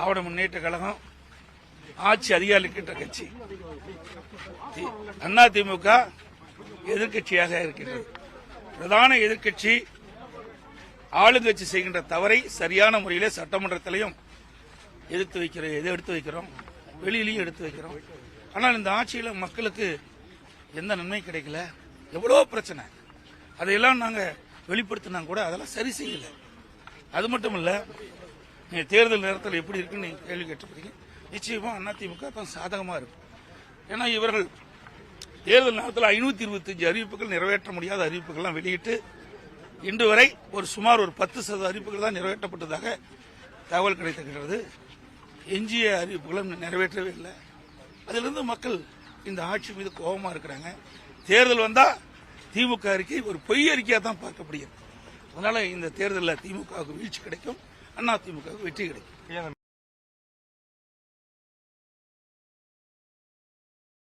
திராவிட முன்னேற்ற கழகம் ஆட்சி அதிகாரம் கிட்ட கட்சி. அதிமுக எதிர்கட்சியாக இருக்கின்றது. பிரதான எதிர்கட்சி ஆளுங்கட்சி செய்கின்ற தவறை சரியான முறையிலே சட்டமன்றத்திலையும் எடுத்து வைக்கிறோம், வெளியிலையும் எடுத்து வைக்கிறோம். ஆனால் இந்த ஆட்சியில் மக்களுக்கு எந்த நன்மை கிடைக்கல, எவ்வளோ பிரச்சனை. அதையெல்லாம் நாங்கள் வெளிப்படுத்தினா கூட அதெல்லாம் சரி செய்யல. அது மட்டும் இல்ல, நீங்க தேர்தல் நேரத்தில் எப்படி இருக்குன்னு நீங்க கேள்வி கேட்டிருக்கீங்க. நிச்சயமா அதிமுக தான் சாதகமா இருக்கும். ஏன்னா இவர்கள் தேர்தல் நேரத்தில் 525 அறிவிப்புகள் நிறைவேற்ற முடியாத அறிவிப்புகள்லாம் வெளியிட்டு இன்று வரை சுமார் 10% அறிவிப்புகள் தான் நிறைவேற்றப்பட்டதாக தகவல் கிடைத்திருக்கிறது. எஞ்சிய அறிவிப்புகளும் நிறைவேற்றவே இல்லை. அதிலிருந்து மக்கள் இந்த ஆட்சி மீது கோபமா இருக்கிறாங்க. தேர்தல் வந்தா திமுக அறிக்கை ஒரு பொய் அறிக்கையா தான் பார்க்கப்படுகிறது. அதனால இந்த தேர்தலில் திமுகவுக்கு வீழ்ச்சி கிடைக்கும், அதிமுகவுக்கு வெற்றி கிடைக்கும்.